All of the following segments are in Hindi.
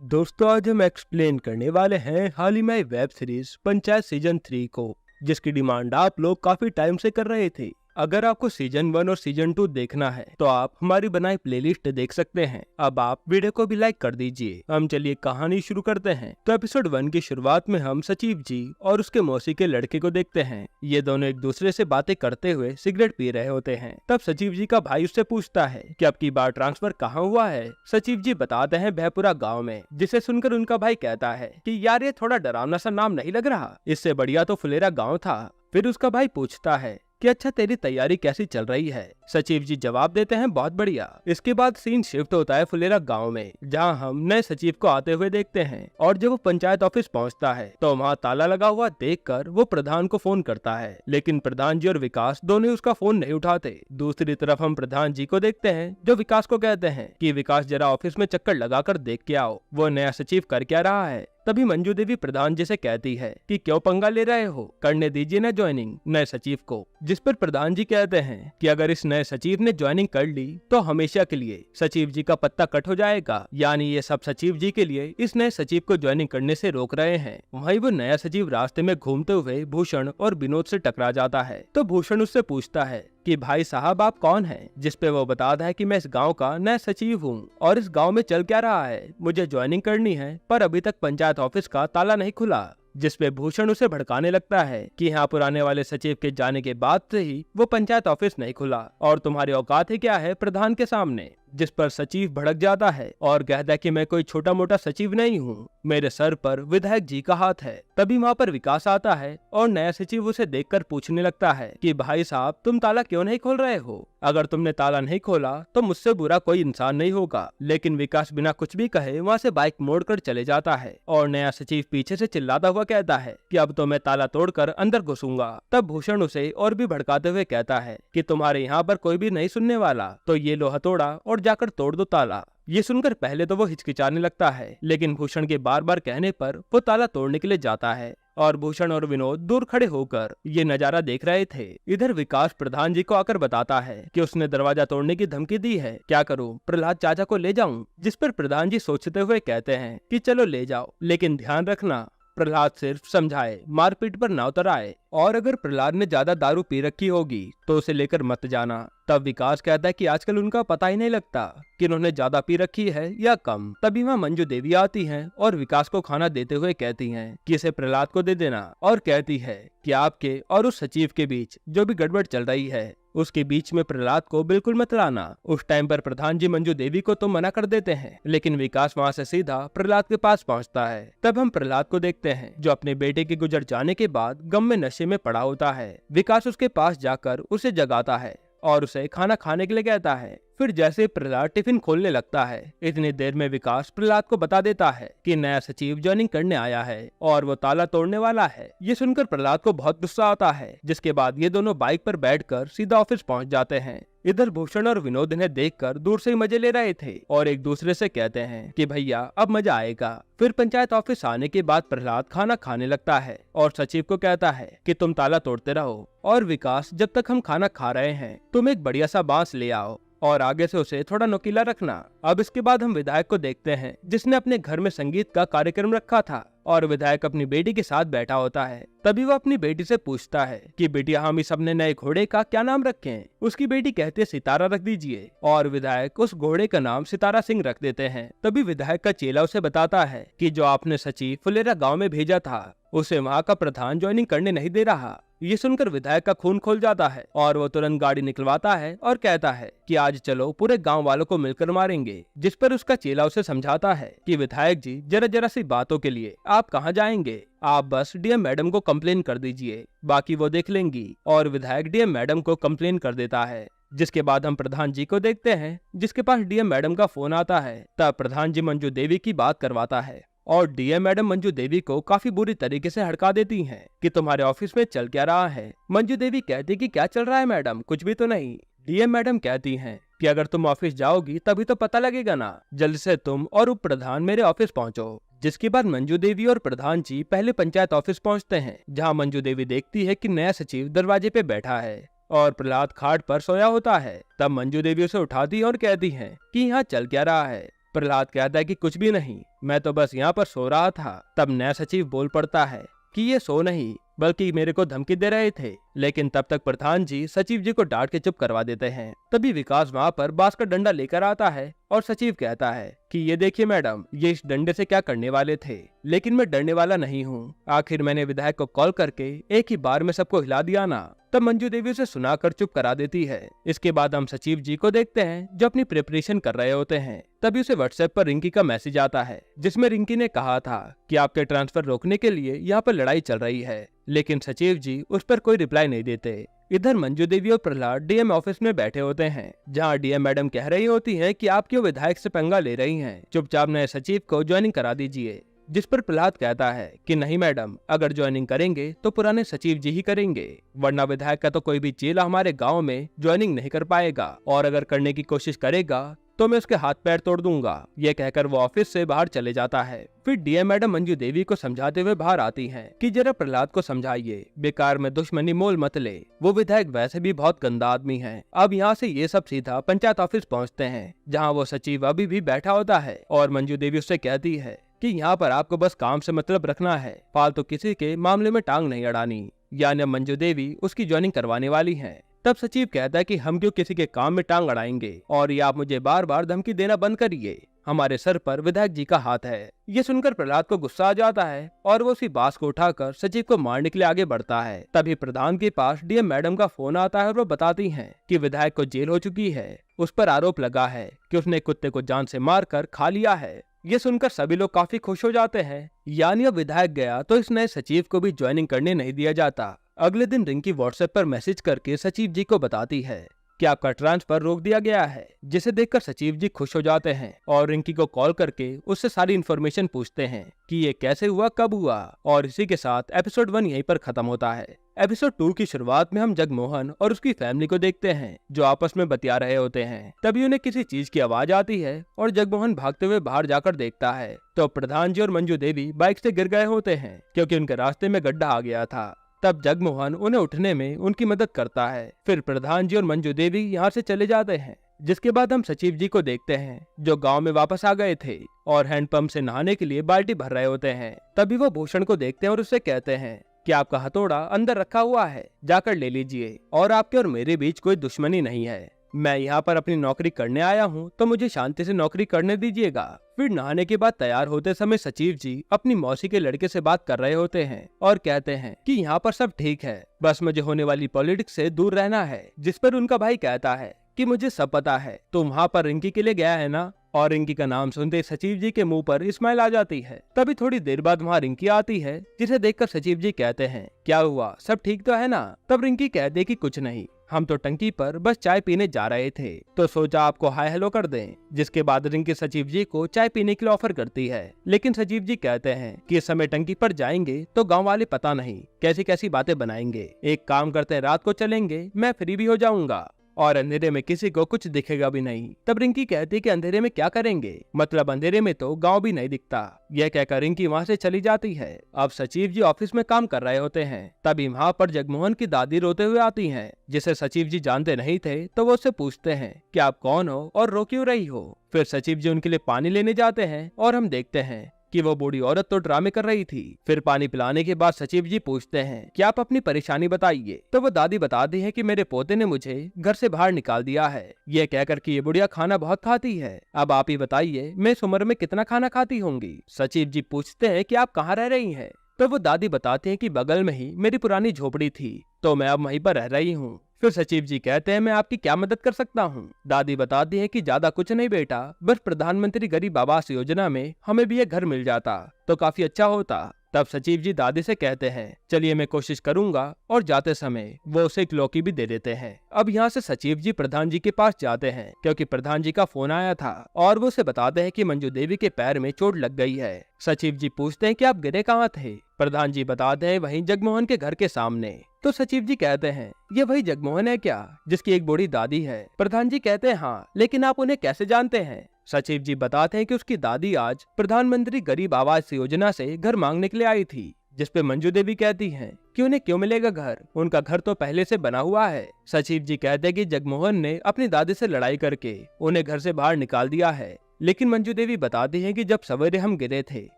दोस्तों आज हम एक्सप्लेन करने वाले हैं हाल ही में वेब सीरीज पंचायत सीजन 3 को, जिसकी डिमांड आप लोग काफी टाइम से कर रहे थे। अगर आपको सीजन 1 और सीजन 2 देखना है तो आप हमारी बनाई प्लेलिस्ट देख सकते हैं। अब आप वीडियो को भी लाइक कर दीजिए। हम चलिए कहानी शुरू करते हैं। तो एपिसोड 1 की शुरुआत में हम सचिव जी और उसके मौसी के लड़के को देखते हैं। ये दोनों एक दूसरे से बातें करते हुए सिगरेट पी रहे होते हैं। तब सचिव जी का भाई उससे पूछता है कि अब की बार ट्रांसफर कहाँ हुआ है। सचिव जी बताते हैं भयपुरा गाँव में, जिसे सुनकर उनका भाई कहता है कि यार ये थोड़ा डरावना सा नाम नहीं लग रहा, इससे बढ़िया तो फुलेरा गाँव था। फिर उसका भाई पूछता है कि अच्छा तेरी तैयारी कैसी चल रही है। सचिव जी जवाब देते हैं बहुत बढ़िया। इसके बाद सीन शिफ्ट होता है फुलेरा गांव में, जहां हम नए सचिव को आते हुए देखते हैं। और जब वो पंचायत ऑफिस पहुंचता है तो वहां ताला लगा हुआ देखकर वो प्रधान को फोन करता है, लेकिन प्रधान जी और विकास दोनों ही उसका फोन नहीं उठाते। दूसरी तरफ हम प्रधान जी को देखते हैं, जो विकास को कहते हैं कि विकास जरा ऑफिस में चक्कर लगाकर देख के आओ, वो नया सचिव कर क्या रहा है। तभी मंजू देवी प्रधान जी से कहती है कि क्यों पंगा ले रहे हो, करने दीजिए ना ज्वाइनिंग नए सचिव को। जिस पर प्रधान जी कहते हैं कि अगर इस नए सचिव ने ज्वाइनिंग कर ली तो हमेशा के लिए सचिव जी का पत्ता कट हो जाएगा। यानी ये सब सचिव जी के लिए इस नए सचिव को ज्वाइनिंग करने से रोक रहे हैं। वहीं वो नया सचिव रास्ते में घूमते हुए भूषण और विनोद से टकरा जाता है। तो भूषण उससे पूछता है कि भाई साहब आप कौन हैं, जिस पे वो बताता है कि मैं इस गांव का नया सचिव हूँ और इस गांव में चल क्या रहा है, मुझे ज्वाइनिंग करनी है पर अभी तक पंचायत ऑफिस का ताला नहीं खुला। जिस पे भूषण उसे भड़काने लगता है कि यहाँ पुराने वाले सचिव के जाने के बाद से ही वो पंचायत ऑफिस नहीं खुला और तुम्हारी औकात ही क्या है प्रधान के सामने। जिस पर सचिव भड़क जाता है और कहता है कि मैं कोई छोटा मोटा सचिव नहीं हूँ, मेरे सर पर विधायक जी का हाथ है। तभी वहाँ पर विकास आता है और नया सचिव उसे देखकर पूछने लगता है कि भाई साहब तुम ताला क्यों नहीं खोल रहे हो, अगर तुमने ताला नहीं खोला तो मुझसे बुरा कोई इंसान नहीं होगा। लेकिन विकास बिना कुछ भी कहे वहाँ से बाइक मोड़कर चले जाता है और नया सचिव पीछे से चिल्लाता हुआ कहता है कि अब तो मैं ताला तोड़कर अंदर घुसूंगा। तब भूषण उसे और भी भड़काते हुए कहता है कि तुम्हारे यहाँ पर कोई भी नहीं सुनने वाला, तो ये लो हथौड़ा और जाकर तोड़ दो ताला। ये सुनकर पहले तो वो हिचकिचाने लगता है, लेकिन भूषण के बार बार कहने पर वो ताला तोड़ने के लिए जाता है और भूषण और विनोद दूर खड़े होकर ये नजारा देख रहे थे। इधर विकास प्रधान जी को आकर बताता है कि उसने दरवाजा तोड़ने की धमकी दी है, क्या करूं, प्रहलाद चाचा को ले जाऊं। जिस पर प्रधान जी सोचते हुए कहते हैं कि चलो ले जाओ, लेकिन ध्यान रखना प्रहलाद सिर्फ समझाए, मारपीट पर ना उतर आए, और अगर प्रहलाद ने ज्यादा दारू पी रखी होगी तो उसे लेकर मत जाना। तब विकास कहता है कि आजकल उनका पता ही नहीं लगता कि उन्होंने ज्यादा पी रखी है या कम। तभी वहाँ मंजू देवी आती हैं और विकास को खाना देते हुए कहती हैं कि इसे प्रहलाद को दे देना, और कहती है कि आपके और उस सचिव के बीच जो भी गड़बड़ चल रही है उसके बीच में प्रहलाद को बिल्कुल मत लाना। उस टाइम पर प्रधान जी मंजू देवी को तो मना कर देते हैं, लेकिन विकास वहाँ से सीधा प्रहलाद के पास पहुँचता है। तब हम प्रहलाद को देखते हैं जो अपने बेटे के गुजर जाने के बाद गम में नशे में पड़ा होता है। विकास उसके पास जाकर उसे जगाता है और उसे खाना खाने के लिए कहता है। फिर जैसे प्रहलाद टिफिन खोलने लगता है, इतनी देर में विकास प्रहलाद को बता देता है कि नया सचिव ज्वाइनिंग करने आया है और वो ताला तोड़ने वाला है। ये सुनकर प्रहलाद को बहुत गुस्सा आता है, जिसके बाद ये दोनों बाइक पर बैठकर सीधा ऑफिस पहुंच जाते हैं। इधर भूषण और विनोद इन्हें देखकर दूर से ही मजे ले रहे थे और एक दूसरे से कहते हैं कि भैया अब मजा आएगा। फिर पंचायत ऑफिस आने के बाद प्रहलाद खाना खाने लगता है और सचिव को कहता है कि तुम ताला तोड़ते रहो और विकास जब तक हम खाना खा रहे हैं तुम एक बढ़िया सा बांस ले आओ और आगे से उसे थोड़ा नुकीला रखना। अब इसके बाद हम विधायक को देखते हैं, जिसने अपने घर में संगीत का कार्यक्रम रखा था और विधायक अपनी बेटी के साथ बैठा होता है। तभी वो अपनी बेटी से पूछता है कि बेटिया हम इस अपने नए घोड़े का क्या नाम रखें। उसकी बेटी कहती है सितारा रख दीजिए और विधायक उस घोड़े का नाम सितारा सिंह रख देते हैं। तभी विधायक का चेला उसे बताता है कि जो आपने सचिव फुलेरा गाँव में भेजा था उसे वहाँ का प्रधान ज्वाइनिंग करने नहीं दे रहा। ये सुनकर विधायक का खून खोल जाता है और वो तुरंत गाड़ी निकलवाता है और कहता है कि आज चलो पूरे गांव वालों को मिलकर मारेंगे। जिस पर उसका चेला उसे समझाता है कि विधायक जी जरा जरा सी बातों के लिए आप कहां जाएंगे, आप बस डीएम मैडम को कंप्लेन कर दीजिए, बाकी वो देख लेंगी। और विधायक डीएम मैडम को कंप्लेन कर देता है। जिसके बाद हम प्रधान जी को देखते हैं, जिसके पास डीएम मैडम का फोन आता है। तब प्रधान जी मंजू देवी की बात करवाता है और डीएम मैडम मंजू देवी को काफी बुरी तरीके से हड़का देती हैं कि तुम्हारे ऑफिस में चल क्या रहा है। मंजू देवी कहती कि क्या चल रहा है मैडम, कुछ भी तो नहीं। डीएम मैडम कहती हैं कि अगर तुम ऑफिस जाओगी तभी तो पता लगेगा ना, जल्द से तुम और उप प्रधान मेरे ऑफिस पहुंचो। जिसके बाद मंजू देवी और प्रधान जी पहले पंचायत ऑफिस पहुंचते हैं, जहां मंजू देवी देखती है कि नया सचिव दरवाजे पे बैठा है और प्रहलाद खाट पर सोया होता है। तब मंजू देवी उसे उठाती और कहती है कि यहाँ चल क्या रहा है। प्रहलाद कहता है कि कुछ भी नहीं, मैं तो बस यहाँ पर सो रहा था। तब नया सचिव बोल पड़ता है कि ये सो नहीं बल्कि मेरे को धमकी दे रहे थे। लेकिन तब तक प्रधान जी सचिव जी को डांट के चुप करवा देते हैं। तभी विकास वहाँ पर बांस का डंडा लेकर आता है और सचिव कहता है कि ये देखिए मैडम, ये इस डंडे से क्या करने वाले थे, लेकिन मैं डरने वाला नहीं हूँ। आखिर मैंने विधायक को कॉल करके एक ही बार में सबको हिला दिया ना। तब मंजू देवी उसे सुनाकर चुप करा देती है। इसके बाद हम सचिव जी को देखते हैं जो अपनी प्रिपरेशन कर रहे होते हैं। तभी उसे व्हाट्सएप पर रिंकी का मैसेज आता है जिसमें रिंकी ने कहा था कि आपके ट्रांसफर रोकने के लिए यहाँ पर लड़ाई चल रही है, लेकिन सचिव जी उस पर कोई रिप्लाई नहीं देते। इधर मंजू देवी और प्रहलाद डीएम ऑफिस में बैठे होते हैं, जहां डीएम मैडम कह रही होती हैं कि आप क्यों विधायक से पंगा ले रही हैं, चुपचाप नए सचिव को ज्वाइनिंग करा दीजिए। जिस पर प्रहलाद कहता है कि नहीं मैडम, अगर ज्वाइनिंग करेंगे तो पुराने सचिव जी ही करेंगे, वरना विधायक का तो कोई भी चेला हमारे गाँव में ज्वाइनिंग नहीं कर पाएगा, और अगर करने की कोशिश करेगा तो मैं उसके हाथ पैर तोड़ दूंगा। ये कहकर वो ऑफिस से बाहर चले जाता है। फिर डीएम मैडम मंजू देवी को समझाते हुए बाहर आती हैं कि जरा प्रहलाद को समझाइए, बेकार में दुश्मनी मोल मत ले, वो विधायक वैसे भी बहुत गंदा आदमी है। अब यहाँ से ये सब सीधा पंचायत ऑफिस पहुँचते हैं, जहाँ वो सचिव अभी भी बैठा होता है और मंजू देवी उससे कहती है कि यहाँ पर आपको बस काम से मतलब रखना है, फालतू किसी के मामले में टांग नहीं अड़ानी। यानी मंजू देवी उसकी ज्वाइनिंग करवाने वाली है। तब सचिव कहता है कि हम क्यों किसी के काम में टांग अड़ाएंगे, और ये आप मुझे बार बार धमकी देना बंद करिए, हमारे सर पर विधायक जी का हाथ है। ये सुनकर प्रहलाद को गुस्सा आ जाता है और वो उसी बांस को उठाकर सचिव को मारने के लिए आगे बढ़ता है। तभी प्रधान के पास डीएम मैडम का फोन आता है और वो बताती हैं कि विधायक को जेल हो चुकी है। उस पर आरोप लगा है कि उसने कुत्ते को जान से मारकर खा लिया है। ये सुनकर सभी लोग काफी खुश हो जाते हैं, यानी अब विधायक गया तो इस नए सचिव को भी ज्वाइनिंग करने नहीं दिया जाता। अगले दिन रिंकी व्हाट्सएप पर मैसेज करके सचिव जी को बताती है कि आपका ट्रांसफर रोक दिया गया है, जिसे देखकर सचिव जी खुश हो जाते हैं और रिंकी को कॉल करके उससे सारी इन्फॉर्मेशन पूछते हैं कि ये कैसे हुआ, कब हुआ। और इसी के साथ एपिसोड 1 यहीं पर खत्म होता है। एपिसोड 2 की शुरुआत में हम जगमोहन और उसकी फैमिली को देखते हैं जो आपस में बतिया रहे होते हैं। तभी उन्हें किसी चीज की आवाज आती है और जगमोहन भागते हुए बाहर जाकर देखता है तो प्रधान जी और मंजू देवी बाइक से गिर गए होते हैं क्योंकि उनके रास्ते में गड्ढा आ गया था। तब जगमोहन उन्हें उठने में उनकी मदद करता है। फिर प्रधान जी और मंजू देवी यहाँ से चले जाते हैं। जिसके बाद हम सचिव जी को देखते हैं जो गांव में वापस आ गए थे और हैंडपंप से नहाने के लिए बाल्टी भर रहे होते हैं। तभी वो भूषण को देखते हैं और उससे कहते हैं कि आपका हथौड़ा अंदर रखा हुआ है, जाकर ले लीजिए, और आपके और मेरे बीच कोई दुश्मनी नहीं है। मैं यहाँ पर अपनी नौकरी करने आया हूँ तो मुझे शांति से नौकरी करने दीजिएगा। फिर नहाने के बाद तैयार होते समय सचिव जी अपनी मौसी के लड़के से बात कर रहे होते हैं और कहते हैं कि यहाँ पर सब ठीक है, बस मुझे होने वाली पॉलिटिक्स से दूर रहना है। जिस पर उनका भाई कहता है कि मुझे सब पता है, तुम वहाँ पर रिंकी के लिए गया है ना। और रिंकी का नाम सुनते सचिव जी के मुंह पर स्माइल आ जाती है। तभी थोड़ी देर बाद वहाँ रिंकी आती है, जिसे देखकर सचिव जी कहते हैं क्या हुआ, सब ठीक तो है ना। तब रिंकी कहती है कि कुछ नहीं, हम तो टंकी पर बस चाय पीने जा रहे थे तो सोचा आपको हाय हेलो कर दें। जिसके बाद रिंकी सचिव जी को चाय पीने के लिए ऑफर करती है, लेकिन सचिव जी कहते हैं कि इस समय टंकी पर जाएंगे तो गांव वाले पता नहीं कैसी कैसी बातें बनाएंगे। एक काम करते हैं, रात को चलेंगे, मैं फ्री भी हो जाऊंगा और अंधेरे में किसी को कुछ दिखेगा भी नहीं। तब रिंकी कहती कि अंधेरे में क्या करेंगे, मतलब अंधेरे में तो गांव भी नहीं दिखता। यह कहकर रिंकी वहां से चली जाती है। अब सचिव जी ऑफिस में काम कर रहे होते हैं। तभी वहां पर जगमोहन की दादी रोते हुए आती हैं, जिसे सचिव जी जानते नहीं थे तो वो उससे पूछते हैं कि आप कौन हो और रो क्यों रही हो। फिर सचिव जी उनके लिए पानी लेने जाते हैं और हम देखते हैं कि वो बूढ़ी औरत तो ड्रामे कर रही थी। फिर पानी पिलाने के बाद सचिव जी पूछते हैं कि आप अपनी परेशानी बताइए। तो वो दादी बताती है कि मेरे पोते ने मुझे घर से बाहर निकाल दिया है, ये कहकर कि ये बुढ़िया खाना बहुत खाती है। अब आप ही बताइए मैं इस उम्र में कितना खाना खाती होंगी। सचिव जी पूछते हैं कि आप कहाँ रह रही हैं। तो वो दादी बताते हैं कि बगल में ही मेरी पुरानी झोपड़ी थी तो मैं अब वहीं पर रह रही हूँ। फिर सचिव जी कहते हैं मैं आपकी क्या मदद कर सकता हूँ। दादी बताती है कि ज्यादा कुछ नहीं बेटा, बस प्रधानमंत्री गरीब आवास योजना में हमें भी एक घर मिल जाता तो काफी अच्छा होता। तब सचिव जी दादी से कहते हैं चलिए मैं कोशिश करूंगा, और जाते समय वो उसे एक लौकी भी दे देते हैं। अब यहाँ से सचिव जी प्रधान जी के पास जाते हैं क्योंकि प्रधान जी का फोन आया था और वो उसे बताते हैं कि मंजू देवी के पैर में चोट लग गई है। सचिव जी पूछते हैं कि आप गिरे कहाँ थे। प्रधान जी बताते हैं वहीं जगमोहन के घर के सामने। तो सचिव जी कहते हैं ये वही जगमोहन है क्या जिसकी एक बूढ़ी दादी है। प्रधान जी कहते हैं हाँ, लेकिन आप उन्हें कैसे जानते हैं। सचिव जी बताते हैं कि उसकी दादी आज प्रधानमंत्री गरीब आवास योजना से घर मांगने के लिए आई थी। जिस पे मंजू देवी कहती हैं कि उन्हें क्यों मिलेगा घर, उनका घर तो पहले से बना हुआ है। सचिव जी कहते हैं कि जगमोहन ने अपनी दादी से लड़ाई करके उन्हें घर से बाहर निकाल दिया है, लेकिन मंजू देवी बताती हैं कि जब सवेरे हम गिरे थे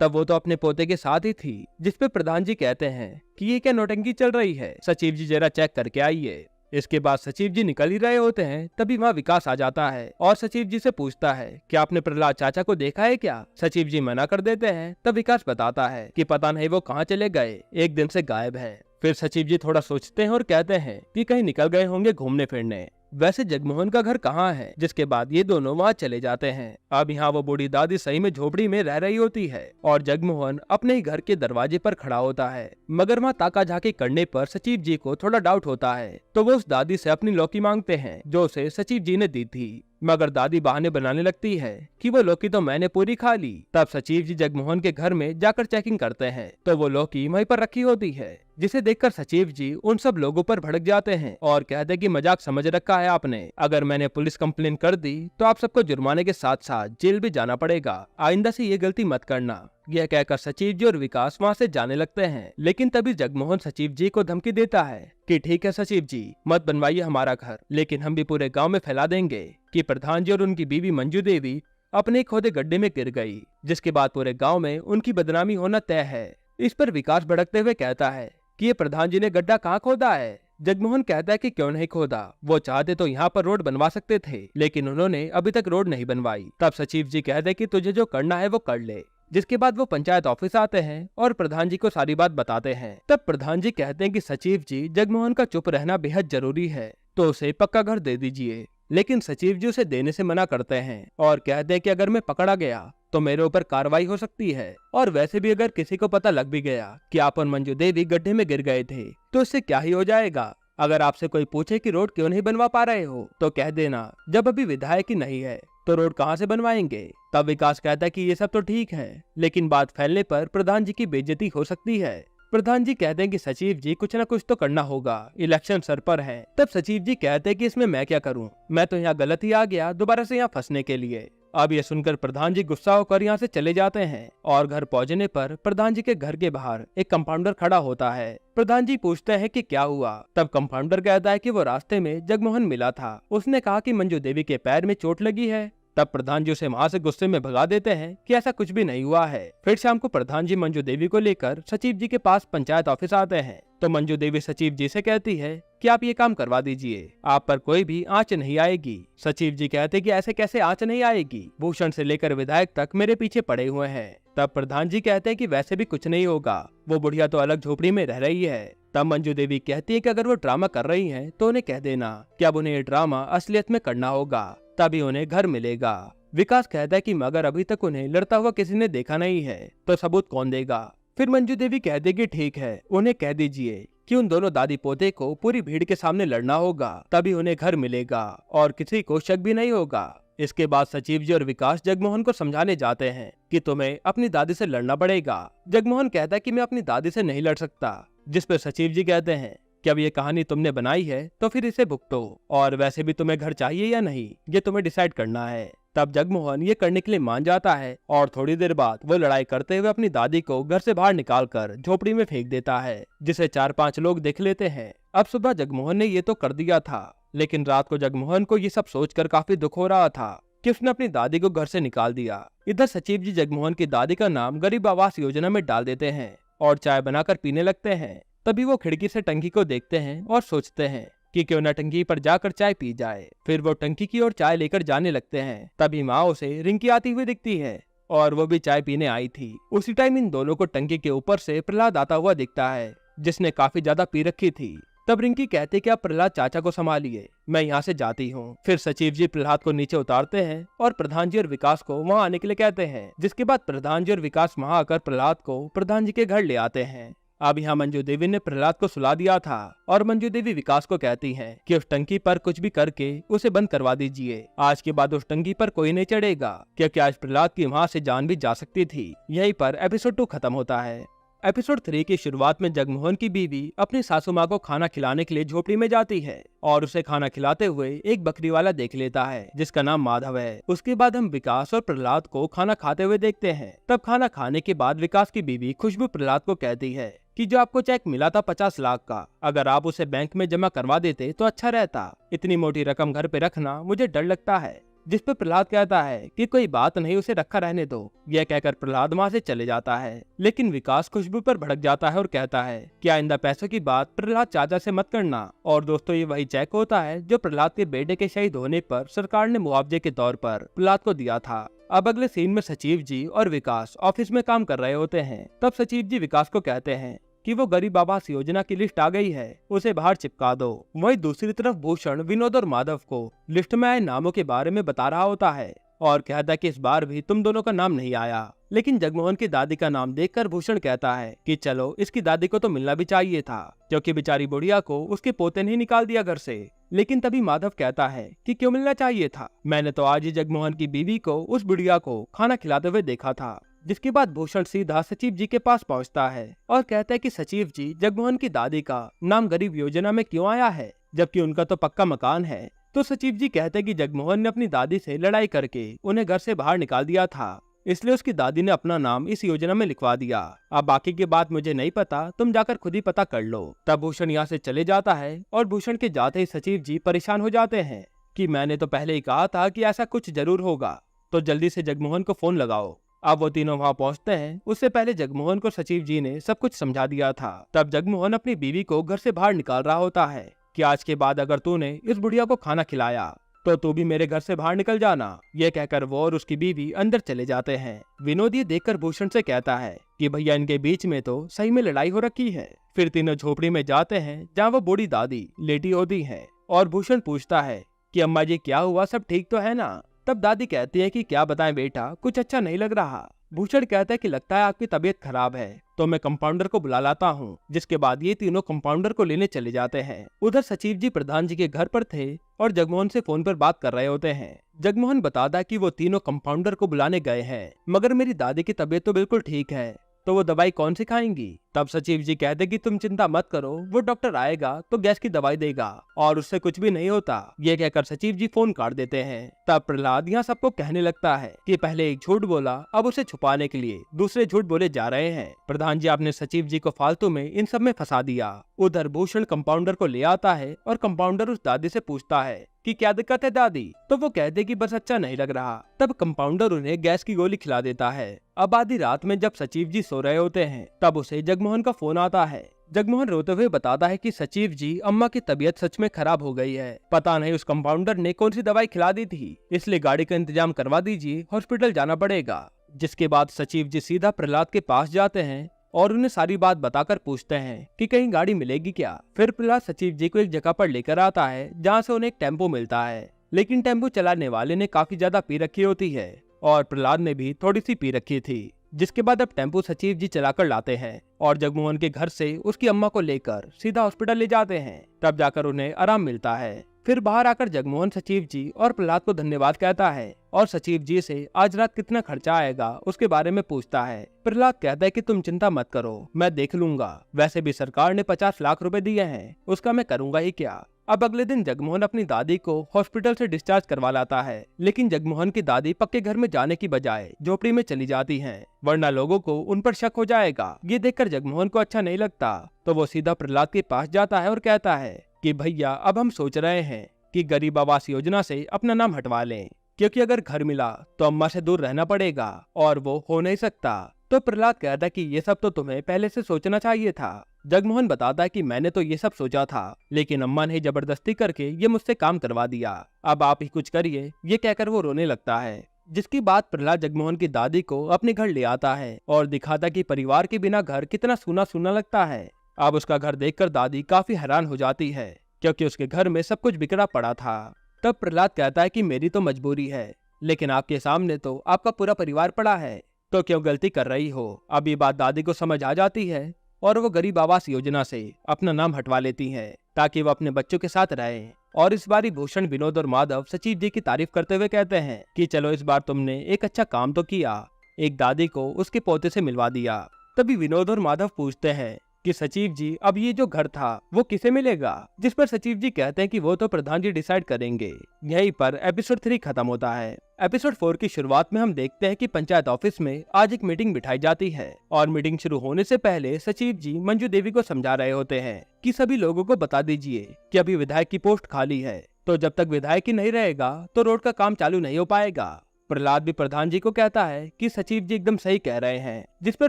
तब वो तो अपने पोते के साथ ही थी, जिसपे प्रधान जी कहते हैं कि ये क्या नौटंकी चल रही है, सचिव जी जरा चेक करके आइए। इसके बाद सचिव जी निकल ही रहे होते हैं, तभी वहाँ विकास आ जाता है और सचिव जी से पूछता है कि आपने प्रहलाद चाचा को देखा है क्या। सचिव जी मना कर देते हैं। तब विकास बताता है कि पता नहीं वो कहाँ चले गए, एक दिन से गायब है। फिर सचिव जी थोड़ा सोचते हैं और कहते हैं कि कहीं निकल गए होंगे घूमने फिरने। वैसे जगमोहन का घर कहाँ है, जिसके बाद ये दोनों वहाँ चले जाते हैं। अब यहाँ वो बूढ़ी दादी सही में झोपड़ी में रह रही होती है और जगमोहन अपने ही घर के दरवाजे पर खड़ा होता है, मगर वहाँ ताका झाकी करने पर सचिव जी को थोड़ा डाउट होता है, तो वो उस दादी से अपनी लौकी मांगते हैं जो उसे सचिव जी ने दी थी। मगर दादी बहाने बनाने लगती है कि वो लौकी तो मैंने पूरी खा ली। तब सचिव जी जगमोहन के घर में जाकर चेकिंग करते हैं तो वो लौकी वहीं पर रखी होती है, जिसे देखकर सचिव जी उन सब लोगों पर भड़क जाते हैं और कहते हैं कि मजाक समझ रखा है आपने, अगर मैंने पुलिस कंप्लेन कर दी तो आप सबको जुर्माने के साथ साथ जेल भी जाना पड़ेगा, आइंदा से ये गलती मत करना। यह कहकर सचिव जी और विकास वहाँ से जाने लगते हैं, लेकिन तभी जगमोहन सचिव जी को धमकी देता है कि ठीक है सचिव जी, मत बनवाइए हमारा घर, लेकिन हम भी पूरे गांव में फैला देंगे कि प्रधान जी और उनकी बीवी मंजू देवी अपने खोदे गड्ढे में गिर गई, जिसके बाद पूरे गांव में उनकी बदनामी होना तय है। इस पर विकास भड़कते हुए कहता है कि ये प्रधान जी ने गड्ढा कहाँ खोदा है। जगमोहन कहता है कि क्यों नहीं खोदा, वो चाहते तो यहाँ पर रोड बनवा सकते थे, लेकिन उन्होंने अभी तक रोड नहीं बनवाई। तब सचिव जी कहते हैं कि तुझे जो करना है वो कर ले। जिसके बाद वो पंचायत ऑफिस आते हैं और प्रधान जी को सारी बात बताते हैं। तब प्रधान जी कहते हैं कि सचिव जी जगमोहन का चुप रहना बेहद जरूरी है, तो उसे पक्का घर दे दीजिए। लेकिन सचिव जी उसे देने से मना करते हैं और कहते हैं कि अगर मैं पकड़ा गया तो मेरे ऊपर कार्रवाई हो सकती है, और वैसे भी अगर किसी को पता लग भी गया कि आप और मंजू देवी गड्ढे में गिर गए थे तो इससे क्या ही हो जाएगा। अगर आपसे कोई पूछे कि रोड क्यों नहीं बनवा पा रहे हो तो कह देना जब अभी विधायक ही नहीं है तो रोड कहाँ से बनवाएंगे। तब विकास कहता है कि ये सब तो ठीक है, लेकिन बात फैलने पर प्रधान जी की बेइज्जती हो सकती है। प्रधान जी कहते हैं कि सचिव जी कुछ न कुछ तो करना होगा, इलेक्शन सर पर है। तब सचिव जी कहते हैं कि इसमें मैं क्या करूं, मैं तो यहाँ गलत ही आ गया दोबारा से यहाँ फंसने के लिए। अब ये सुनकर प्रधान जी गुस्सा होकर यहाँ से चले जाते हैं और घर पहुँचने पर प्रधान जी के घर के बाहर एक कंपाउंडर खड़ा होता है। प्रधान जी पूछते हैं कि क्या हुआ। तब कंपाउंडर कहता है कि वो रास्ते में जगमोहन मिला था, उसने कहा कि मंजू देवी के पैर में चोट लगी है। तब प्रधान जी उसे वहाँ से गुस्से में भगा देते हैं कि ऐसा कुछ भी नहीं हुआ है। फिर शाम को प्रधान जी मंजू देवी को लेकर सचिव जी के पास पंचायत ऑफिस आते हैं तो मंजू देवी सचिव जी से कहती है कि आप ये काम करवा दीजिए, आप पर कोई भी आंच नहीं आएगी। सचिव जी कहते कि ऐसे कैसे आंच नहीं आएगी, भूषण से लेकर विधायक तक मेरे पीछे पड़े हुए हैं। तब प्रधान जी कहते हैं कि वैसे भी कुछ नहीं होगा, वो बुढ़िया तो अलग झोपड़ी में रह रही है। तब मंजू देवी कहती है कि अगर वो ड्रामा कर रही हैं तो उन्हें कह देना कि अब उन्हें ये ड्रामा असलियत में करना होगा, तभी उन्हें घर मिलेगा। विकास कहता है कि मगर अभी तक उन्हें लड़ता हुआ किसी ने देखा नहीं है तो सबूत कौन देगा। फिर मंजू देवी कहती कि ठीक है, उन्हें कह दीजिए कि उन दोनों दादी पोते को पूरी भीड़ के सामने लड़ना होगा, तभी उन्हें घर मिलेगा और किसी को शक भी नहीं होगा। इसके बाद सचिव जी और विकास जगमोहन को समझाने जाते हैं कि तुम्हें अपनी दादी से लड़ना पड़ेगा। जगमोहन कहता है कि मैं अपनी दादी से नहीं लड़ सकता, जिस पर सचिव जी कहते हैं कि अब ये कहानी तुमने बनाई है तो फिर इसे भुगतो, और वैसे भी तुम्हें घर चाहिए या नहीं ये तुम्हें डिसाइड करना है। तब जगमोहन ये करने के लिए मान जाता है और थोड़ी देर बाद वो लड़ाई करते हुए अपनी दादी को घर से बाहर निकालकर झोपड़ी में फेंक देता है, जिसे 4-5 लोग देख लेते हैं। अब सुबह जगमोहन ने ये तो कर दिया था, लेकिन रात को जगमोहन को ये सब सोचकर काफी दुख हो रहा था कि उसने अपनी दादी को घर से निकाल दिया। इधर सचिव जी जगमोहन की दादी का नाम गरीब आवास योजना में डाल देते हैं और चाय बनाकर पीने लगते हैं। तभी वो खिड़की से टंकी को देखते हैं और सोचते हैं कि क्यों न टंकी पर जाकर चाय पी जाए। फिर वो टंकी की ओर चाय लेकर जाने लगते हैं। तभी माँ उसे रिंकी आती हुई दिखती है और वो भी चाय पीने आई थी। उसी टाइम इन दोनों को टंकी के ऊपर से प्रहलाद आता हुआ दिखता है, जिसने काफी ज्यादा पी रखी थी। तब रिंकी कहते कि आप प्रहलाद चाचा को संभालिए, मैं यहाँ से जाती हूँ। फिर सचिव जी प्रहलाद को नीचे उतारते हैं और प्रधान जी और विकास को वहाँ आने के लिए कहते हैं, जिसके बाद प्रधान जी और विकास वहाँ आकर प्रहलाद को प्रधान जी के घर ले आते हैं। अब यहाँ मंजू देवी ने प्रहलाद को सुला दिया था और मंजू देवी विकास को कहती हैं कि उस टंकी पर कुछ भी करके उसे बंद करवा दीजिए। आज के बाद उस टंकी पर कोई नहीं चढ़ेगा, क्योंकि आज प्रहलाद की वहाँ से जान भी जा सकती थी। यहीं पर एपिसोड 2 खत्म होता है। एपिसोड 3 की शुरुआत में जगमोहन की बीवी अपनी सासू माँ को खाना खिलाने के लिए झोपड़ी में जाती है और उसे खाना खिलाते हुए एक बकरी वाला देख लेता है जिसका नाम माधव है। उसके बाद हम विकास और प्रहलाद को खाना खाते हुए देखते हैं। तब खाना खाने के बाद विकास की बीवी खुशबू प्रहलाद को कहती है कि जो आपको चेक मिला था 50 लाख का, अगर आप उसे बैंक में जमा करवा देते तो अच्छा रहता। इतनी मोटी रकम घर पे रखना मुझे डर लगता है। जिसपे प्रहलाद कहता है कि कोई बात नहीं, उसे रखा रहने दो। यह कहकर प्रहलाद वहाँ से चले जाता है, लेकिन विकास खुशबू पर भड़क जाता है और कहता है कि आइंदा पैसों की बात प्रहलाद चाचा से मत करना। और दोस्तों, ये वही चेक होता है जो प्रहलाद के बेटे के शहीद होने पर सरकार ने मुआवजे के तौर पर प्रहलाद को दिया था। अब अगले सीन में सचिव जी और विकास ऑफिस में काम कर रहे होते हैं। तब सचिव जी विकास को कहते हैं कि वो गरीब आवास योजना की लिस्ट आ गई है, उसे बाहर चिपका दो। वहीं दूसरी तरफ भूषण विनोद और माधव को लिस्ट में आए नामों के बारे में बता रहा होता है और कहता है कि इस बार भी तुम दोनों का नाम नहीं आया। लेकिन जगमोहन की दादी का नाम देखकर भूषण कहता है कि चलो, इसकी दादी को तो मिलना भी चाहिए था, क्योंकि बेचारी बुढ़िया को उसके पोते ने ही निकाल दिया घर से। लेकिन तभी माधव कहता है कि क्यों मिलना चाहिए था, मैंने तो आज ही जगमोहन की बीवी को उस बुढ़िया को खाना खिलाते हुए देखा था। जिसके बाद भूषण सीधा सचिव जी के पास पहुंचता है और कहता है कि सचिव जी, जगमोहन की दादी का नाम गरीब योजना में क्यों आया है, जबकि उनका तो पक्का मकान है। तो सचिव जी कहते हैं कि जगमोहन ने अपनी दादी से लड़ाई करके उन्हें घर से बाहर निकाल दिया था, इसलिए उसकी दादी ने अपना नाम इस योजना में लिखवा दिया। अब बाकी की बात मुझे नहीं पता, तुम जाकर खुद ही पता कर लो। तब भूषण यहाँ से चले जाता है और भूषण के जाते ही सचिव जी परेशान हो जाते हैं कि मैंने तो पहले ही कहा था कि ऐसा कुछ जरूर होगा, तो जल्दी से जगमोहन को फोन लगाओ। अब वो तीनों वहाँ पहुँचते हैं। उससे पहले जगमोहन को सचिव जी ने सब कुछ समझा दिया था। तब जगमोहन अपनी बीवी को घर से बाहर निकाल रहा होता है कि आज के बाद अगर तूने इस बुढ़िया को खाना खिलाया तो तू भी मेरे घर से बाहर निकल जाना। ये कहकर वो और उसकी बीवी अंदर चले जाते हैं। विनोद ये देखकर भूषण से कहता है कि भैया, इनके बीच में तो सही में लड़ाई हो रखी है। फिर तीनों झोपड़ी में जाते हैं जहाँ वो बूढ़ी दादी लेटी होती है और भूषण पूछता है कि अम्मा जी क्या हुआ, सब ठीक तो है ना। तब दादी कहती है कि क्या बताएं बेटा, कुछ अच्छा नहीं लग रहा। भूषण कहता है कि लगता है आपकी तबीयत खराब है, तो मैं कंपाउंडर को बुला लाता हूँ। जिसके बाद ये तीनों कंपाउंडर को लेने चले जाते हैं। उधर सचिव जी प्रधान जी के घर पर थे और जगमोहन से फोन पर बात कर रहे होते हैं। जगमोहन बताता है कि वो तीनों कंपाउंडर को बुलाने गए हैं, मगर मेरी दादी की तबीयत तो बिल्कुल ठीक है, तो वो दवाई कौन सी खाएंगी। तब सचिव जी कहते कि तुम चिंता मत करो, वो डॉक्टर आएगा तो गैस की दवाई देगा और उससे कुछ भी नहीं होता। ये कहकर सचिव जी फोन काट देते हैं। तब प्रहलाद यहाँ सबको कहने लगता है कि पहले एक झूठ बोला, अब उसे छुपाने के लिए दूसरे झूठ बोले जा रहे हैं। प्रधान जी, आपने सचिव जी को फालतू में इन सब में फंसा दिया। उधर भूषण कंपाउंडर को ले आता है और कंपाउंडर उस दादी से पूछता है कि क्या दिक्कत है दादी, तो वो कहते कि बस अच्छा नहीं लग रहा। तब कंपाउंडर उन्हें गैस की गोली खिला देता है। अब आधी रात में जब सचिव जी सो रहे होते हैं तब उसे जगमोहन का फोन आता है। जगमोहन रोते हुए बताता है कि सचिव जी, अम्मा की तबीयत सच में खराब हो गई है, पता नहीं उस कंपाउंडर ने कौन सी दवाई खिला दी थी, इसलिए गाड़ी का इंतजाम करवा दीजिए, हॉस्पिटल जाना पड़ेगा। जिसके बाद सचिव जी सीधा प्रहलाद के पास जाते हैं और उन्हें सारी बात बताकर पूछते हैं कि कहीं गाड़ी मिलेगी क्या। फिर प्रहलाद सचिव जी को एक जगह पर लेकर आता है जहाँ से उन्हें एक टेम्पो मिलता है, लेकिन टेम्पो चलाने वाले ने काफी ज्यादा पी रखी होती है और प्रहलाद ने भी थोड़ी सी पी रखी थी। जिसके बाद अब टेम्पो सचिव जी चलाकर लाते हैं और जगमोहन के घर से उसकी अम्मा को लेकर सीधा हॉस्पिटल ले जाते हैं। तब जाकर उन्हें आराम मिलता है। फिर बाहर आकर जगमोहन सचिव जी और प्रहलाद को धन्यवाद कहता है और सचिव जी से आज रात कितना खर्चा आएगा उसके बारे में पूछता है। प्रहलाद कहता है कि तुम चिंता मत करो, मैं देख लूंगा, वैसे भी सरकार ने 50 लाख रुपए दिए हैं, उसका मैं करूंगा ही क्या। अब अगले दिन जगमोहन अपनी दादी को हॉस्पिटल से डिस्चार्ज करवा लाता है, लेकिन जगमोहन की दादी पक्के घर में जाने की बजाय झोपड़ी में चली जाती हैं, वरना लोगों को उन पर शक हो जाएगा। ये देखकर जगमोहन को अच्छा नहीं लगता, तो वो सीधा प्रहलाद के पास जाता है और कहता है कि भैया, अब हम सोच रहे हैं कि गरीब आवास योजना से अपना नाम हटवा लें, क्योंकि अगर घर मिला तो अम्मा से दूर रहना पड़ेगा और वो हो नहीं सकता। तो प्रहलाद कहता है कि ये सब तो तुम्हें पहले से सोचना चाहिए था। जगमोहन बताता है कि मैंने तो ये सब सोचा था, लेकिन अम्मा ने जबरदस्ती करके ये मुझसे काम करवा दिया, अब आप ही कुछ करिए। ये कहकर वो रोने लगता है। जिसकी बात प्रहलाद जगमोहन की दादी को अपने घर ले आता है और दिखाता कि परिवार के बिना घर कितना सूना सूना लगता है। अब उसका घर देखकर दादी काफी हैरान हो जाती है, क्योंकि उसके घर में सब कुछ बिखरा पड़ा था। तब प्रहलाद कहता है कि मेरी तो मजबूरी है, लेकिन आपके सामने तो आपका पूरा परिवार पड़ा है, तो क्यों गलती कर रही हो। अब ये बात दादी को समझ आ जाती है और वो गरीब आवास योजना से अपना नाम हटवा लेती हैं, ताकि वो अपने बच्चों के साथ रहें। और इस बार भूषण, विनोद और माधव सचिव जी की तारीफ करते हुए कहते हैं कि चलो, इस बार तुमने एक अच्छा काम तो किया, एक दादी को उसके पोते से मिलवा दिया। तभी विनोद और माधव पूछते हैं कि सचिव जी, अब ये जो घर था वो किसे मिलेगा। जिस पर सचिव जी कहते हैं कि वो तो प्रधान जी डिसाइड करेंगे। यहीं पर एपिसोड 3 खत्म होता है। एपिसोड 4 की शुरुआत में हम देखते हैं कि पंचायत ऑफिस में आज एक मीटिंग बिठाई जाती है और मीटिंग शुरू होने से पहले सचिव जी मंजू देवी को समझा रहे होते हैं कि सभी लोगों को बता दीजिए कि अभी विधायक की पोस्ट खाली है, तो जब तक विधायक ही नहीं रहेगा तो रोड का काम चालू नहीं हो पाएगा। प्रहलाद भी प्रधान जी को कहता है कि सचिव जी एकदम सही कह रहे हैं, जिस पर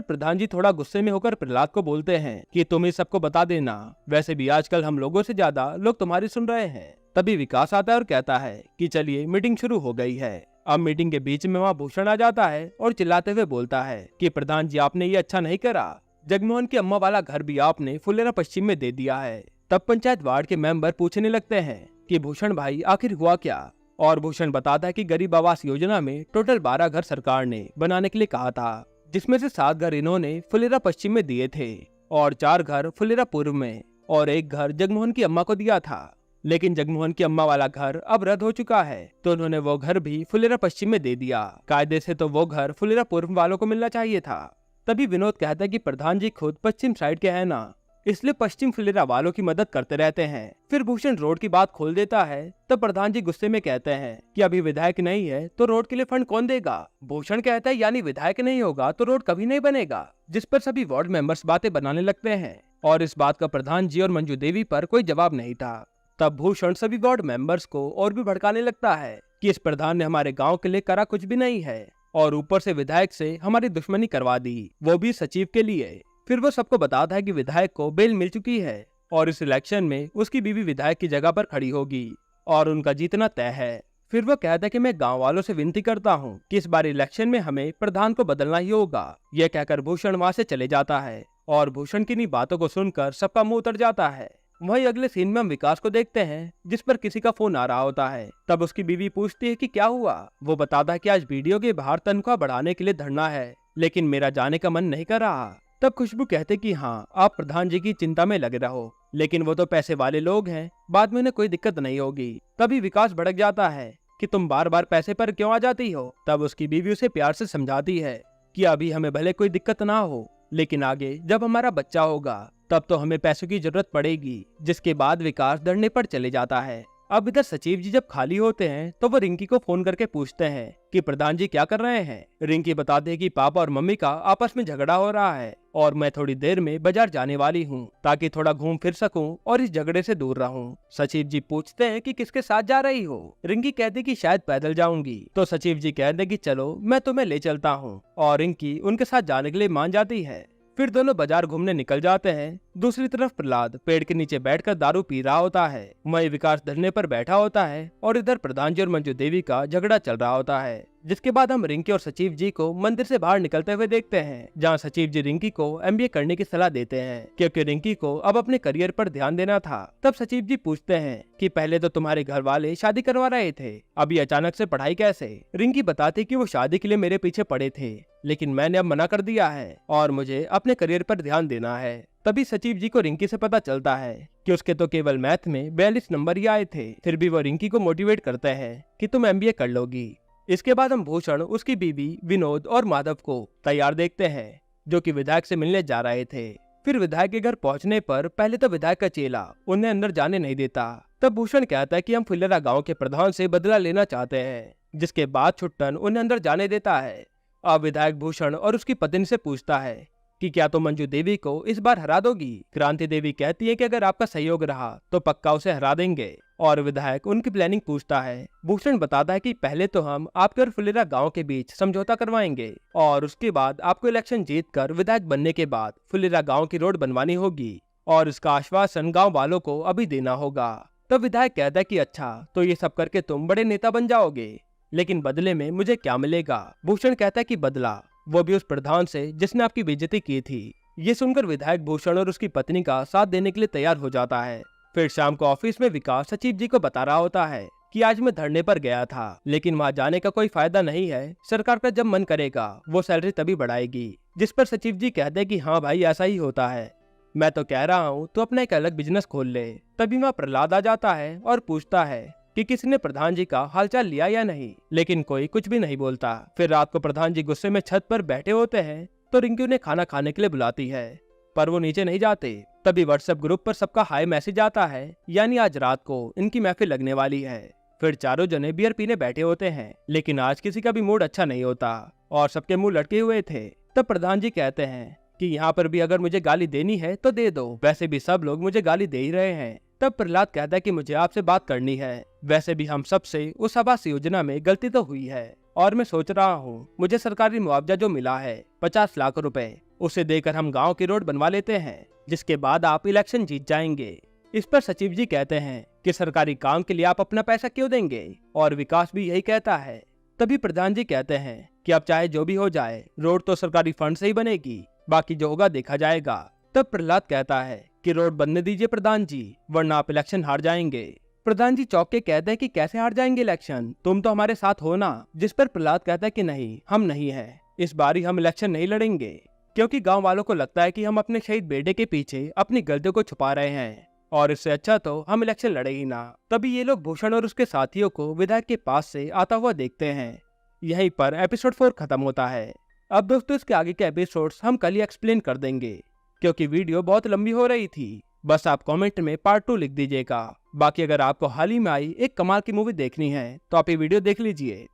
प्रधान जी थोड़ा गुस्से में होकर प्रहलाद को बोलते हैं कि तुम ही सबको बता देना, वैसे भी आजकल हम लोगों से ज्यादा लोग तुम्हारी सुन रहे हैं। तभी विकास आता है और कहता है कि चलिए मीटिंग शुरू हो गई है। अब मीटिंग के बीच में वहाँ भूषण आ जाता है और चिल्लाते हुए बोलता है कि प्रधान जी आपने ये अच्छा नहीं करा, जगमोहन की अम्मा वाला घर भी आपने फुलेरा पश्चिम में दे दिया है। तब पंचायत वार्ड के मेंबर पूछने लगते हैं कि भूषण भाई आखिर हुआ क्या, और भूषण बताता है कि गरीब आवास योजना में टोटल 12 घर सरकार ने बनाने के लिए कहा था, जिसमें से 7 घर इन्होंने फुलेरा पश्चिम में दिए थे और 4 घर फुलेरा पूर्व में और 1 घर जगमोहन की अम्मा को दिया था। लेकिन जगमोहन की अम्मा वाला घर अब रद्द हो चुका है, तो उन्होंने वो घर भी फुलेरा पश्चिम में दे दिया। कायदे से तो वो घर फुलेरा पूर्व वालों को मिलना चाहिए था। तभी विनोद कहता है कि प्रधान जी खुद पश्चिम साइड के हैं ना, इसलिए पश्चिम फुलेरा वालों की मदद करते रहते हैं। फिर भूषण रोड की बात खोल देता है, तब प्रधान जी गुस्से में कहते हैं कि अभी विधायक नहीं है तो रोड के लिए फंड कौन देगा। भूषण कहता है यानी विधायक नहीं होगा तो रोड कभी नहीं बनेगा, जिस पर सभी वार्ड मेंबर्स बातें बनाने लगते हैं और इस बात का प्रधान जी और मंजू देवी पर कोई जवाब नहीं था। तब भूषण सभी वार्ड मेंबर्स को और भी भड़काने लगता है कि इस प्रधान ने हमारे गाँव के लिए करा कुछ भी नहीं है और ऊपर से विधायक से हमारी दुश्मनी करवा दी, वो भी सचिव के लिए। फिर वो सबको बताता है कि विधायक को बेल मिल चुकी है और इस इलेक्शन में उसकी बीवी विधायक की जगह पर खड़ी होगी और उनका जीतना तय है। फिर वो कहता है कि मैं गांव वालों से विनती करता हूं कि इस बार इलेक्शन में हमें प्रधान को बदलना ही होगा। यह कहकर भूषण वहां से चले जाता है और भूषण की इन्हीं बातों को सुनकर सबका मुंह उतर जाता है। वहीं अगले सीन में हम विकास को देखते हैं, जिस पर किसी का फोन आ रहा होता है। तब उसकी बीवी पूछती है कि क्या हुआ। वो बताता है कि आज वीडियो के बाहर तनख्वाह बढ़ाने के लिए धरना है, लेकिन मेरा जाने का मन नहीं कर रहा। तब खुशबू कहते कि हाँ आप प्रधान जी की चिंता में लगे रहो, लेकिन वो तो पैसे वाले लोग हैं, बाद में उन्हें कोई दिक्कत नहीं होगी। तभी विकास भड़क जाता है कि तुम बार बार पैसे पर क्यों आ जाती हो। तब उसकी बीवी उसे प्यार से समझाती है कि अभी हमें भले कोई दिक्कत ना हो, लेकिन आगे जब हमारा बच्चा होगा तब तो हमें पैसों की जरूरत पड़ेगी। जिसके बाद विकास धरने पर चले जाता है। अब इधर सचिव जी जब खाली होते हैं तो वो रिंकी को फोन करके पूछते हैं कि प्रधान जी क्या कर रहे हैं। रिंकी बताते हैं कि पापा और मम्मी का आपस में झगड़ा हो रहा है और मैं थोड़ी देर में बाजार जाने वाली हूँ ताकि थोड़ा घूम फिर सकूं और इस झगड़े से दूर रहूं। सचिव जी पूछते हैं कि किसके साथ जा रही हो। रिंकी कहती कि शायद पैदल जाऊंगी। तो सचिव जी कहते कि चलो मैं तुम्हें ले चलता हूँ और रिंकी उनके साथ जाने के लिए मान जाती है। फिर दोनों बाजार घूमने निकल जाते हैं। दूसरी तरफ प्रहलाद पेड़ के नीचे बैठकर दारू पी रहा होता है। वहीं विकास धरने पर बैठा होता है और इधर प्रधान जी और मंजू देवी का झगड़ा चल रहा होता है। जिसके बाद हम रिंकी और सचिव जी को मंदिर से बाहर निकलते हुए देखते हैं, जहां सचिव जी रिंकी को MBA करने की सलाह देते हैं क्योंकि रिंकी को अब अपने करियर पर ध्यान देना था। तब सचिव जी पूछते हैं कि पहले तो तुम्हारे घर वाले शादी करवा रहे थे, अभी अचानक से पढ़ाई कैसे। रिंकी बताती कि वो शादी के लिए मेरे पीछे पड़े थे, लेकिन मैंने अब मना कर दिया है और मुझे अपने करियर पर ध्यान देना है। तभी सचिव जी को रिंकी से पता चलता है कि उसके तो केवल मैथ में 42 नंबर ही आए थे, फिर भी वो रिंकी को मोटिवेट करते हैं कि तुम MBA कर लोगी। इसके बाद हम भूषण, उसकी बीवी, विनोद और माधव को तैयार देखते हैं, जो कि विधायक से मिलने जा रहे थे। फिर विधायक के घर पहुंचने पर पहले तो विधायक का चेला उन्हें अंदर जाने नहीं देता। तब भूषण कहता है कि हम फुलेरा गांव के प्रधान से बदला लेना चाहते हैं, जिसके बाद छुट्टन उन्हें अंदर जाने देता है। अब विधायक भूषण और उसकी पत्नी से पूछता है कि क्या तो मंजू देवी को इस बार हरा दोगी। क्रांति देवी कहती है कि अगर आपका सहयोग रहा तो पक्का उसे हरा देंगे और विधायक उनकी प्लानिंग पूछता है। भूषण बताता है कि पहले तो हम आपके और फुलेरा गांव के बीच समझौता करवाएंगे और उसके बाद आपको इलेक्शन जीतकर विधायक बनने के बाद फुलेरा गांव की रोड बनवानी होगी और इसका आश्वासन गाँव वालों को अभी देना होगा। तब विधायक कहता है कि अच्छा तो ये सब करके तुम बड़े नेता बन जाओगे, लेकिन बदले में मुझे क्या मिलेगा। भूषण कहता है कि बदला, वो भी उस प्रधान से जिसने आपकी बेइज्जती की थी। ये सुनकर विधायक भूषण और उसकी पत्नी का साथ देने के लिए तैयार हो जाता है। फिर शाम को ऑफिस में विकास सचिव जी को बता रहा होता है कि आज मैं धरने पर गया था, लेकिन वहाँ जाने का कोई फायदा नहीं है। सरकार का जब मन करेगा वो सैलरी तभी बढ़ाएगी। जिस पर सचिव जी कहते हैं कि हाँ भाई ऐसा ही होता है, मैं तो कह रहा हूँ तो अपना एक अलग बिजनेस खोल ले। तभी वहाँ प्रहलाद आ जाता है और पूछता है कि किसी ने प्रधान जी का हालचाल लिया या नहीं, लेकिन कोई कुछ भी नहीं बोलता। फिर रात को प्रधान जी गुस्से में छत पर बैठे होते हैं तो रिंकी उन्हें खाना खाने के लिए बुलाती है, पर वो नीचे नहीं जाते। तभी व्हाट्सएप ग्रुप पर सबका हाई मैसेज आता है, यानी आज रात को इनकी महफिल लगने वाली है। फिर चारों जने बियर पीने बैठे होते हैं, लेकिन आज किसी का भी मूड अच्छा नहीं होता और सबके मुंह लटके हुए थे। तब प्रधान जी कहते हैं कि यहाँ पर भी अगर मुझे गाली देनी है तो दे दो, वैसे भी सब लोग मुझे गाली दे ही रहे हैं। तब प्रहलाद कहता है कि मुझे आपसे बात करनी है। वैसे भी हम सबसे उस आवास योजना में गलती तो हुई है और मैं सोच रहा हूँ मुझे सरकारी मुआवजा जो मिला है 50 लाख रुपए, उसे देकर हम गांव की रोड बनवा लेते हैं, जिसके बाद आप इलेक्शन जीत जाएंगे। इस पर सचिव जी कहते हैं कि सरकारी काम के लिए आप अपना पैसा क्यों देंगे, और विकास भी यही कहता है। तभी प्रधान जी कहते हैं कि अब चाहे जो भी हो जाए, रोड तो सरकारी फंड से ही बनेगी, बाकी जो होगा देखा जाएगा। तब प्रहलाद कहता है कि रोड बनने दीजिए प्रधान जी, वरना आप इलेक्शन हार जाएंगे। प्रधान जी चौंक के कहते हैं कि कैसे हार जाएंगे इलेक्शन, तुम तो हमारे साथ हो ना। जिस पर प्रहलाद कहता है कि नहीं, हम नहीं है, इस बारी हम इलेक्शन नहीं लड़ेंगे, क्योंकि गांव वालों को लगता है कि हम अपने शहीद बेटे के पीछे अपनी गलतियों को छुपा रहे हैं, और इससे अच्छा तो हम इलेक्शन लड़े ही ना। तभी ये लोग भूषण और उसके साथियों को विधायक के पास से आता हुआ देखते हैं। यहीं पर एपिसोड 4 खत्म होता है। अब दोस्तों इसके आगे के एपिसोड्स हम कल ही एक्सप्लेन कर देंगे, क्योंकि वीडियो बहुत लंबी हो रही थी। बस आप कमेंट में पार्ट 2 लिख दीजिएगा। बाकी अगर आपको हाल ही में आई एक कमाल की मूवी देखनी है तो आप ये वीडियो देख लीजिए।